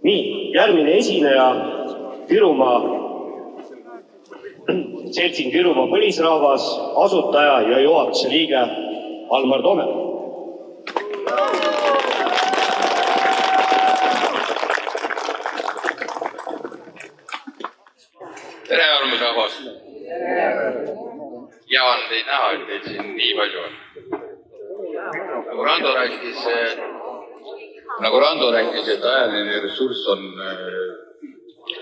Nii, järgmine esineja Virumaa, seltsing Virumaa põlisrahvas, asutaja ja juhatuse liige Almar Toome. Tere, armusrahvas! Hea on teid näha, et teid siin nii palju on. Nagu Rando rääkis, et ajaline ressurss on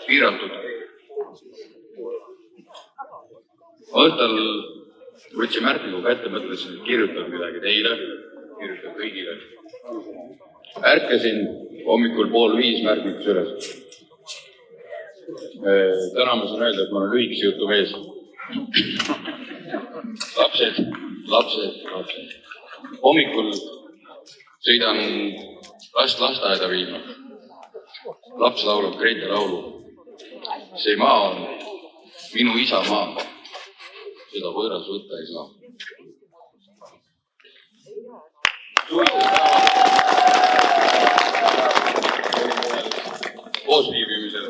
piiratud. Õhtul võtsin märkmigu kätte, mõtlesin, et kirjutan midagi teile, kirjutan kõigile. Ärkasin hommikul 4:30 märkmikus üles. Täna ma saan öelda, et ma olen lühikese jutu mees. Lapsed. Hommikul sõidan last lasteaeda viima. Laps laulab Grete laulu. See maa on minu isa maa. Seda võõras võtta ei saa. Koos viibimisel.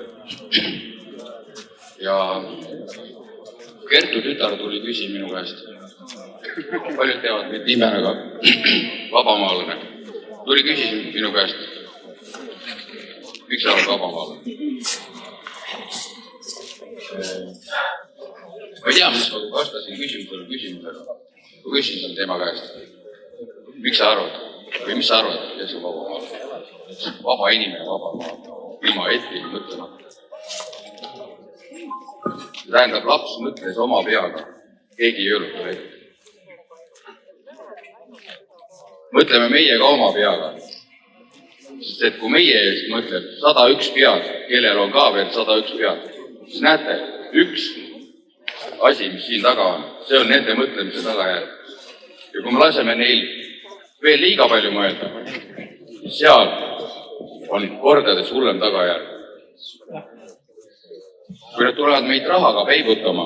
Ja Kertu tütar tuli küsima minu käest. Paljud teavad mind nimega vabamaalane. Tuli küsima minu käest. Miks sa oled vabamaalane? Ma ei tea, mis ma vastasin küsimusele. Ma küsisin tema käest. Miks sa arvad? Või mis sa arvad, kes on vabamaalane? Vaba inimene, vabamaalane. Ilma eti mõtlemata. Tähendab, laps mõtles oma peaga. Keegi ei öelnud talle ette. Mõtleme meie ka oma peaga. Sest et kui meie eest mõtleb 101 pead, kellel on ka veel 101 pead, siis näete, üks asi, mis siin taga on, see on nende mõtlemise tagajärg. Ja kui me laseme neil veel liiga palju mõelda, seal on kordades hullem tagajärg. Kui nad tulevad meid rahaga peibutama,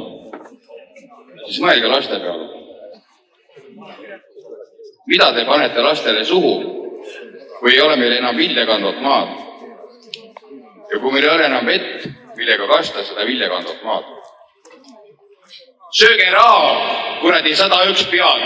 siis mõelge laste peale. Mida te panete lastele suhu, kui ei ole meil enam viljakandvat maad? Ja kui meil ei ole enam vett, millega kasta seda viljakandvat maad? Sööge raha, kuradi 101 pead!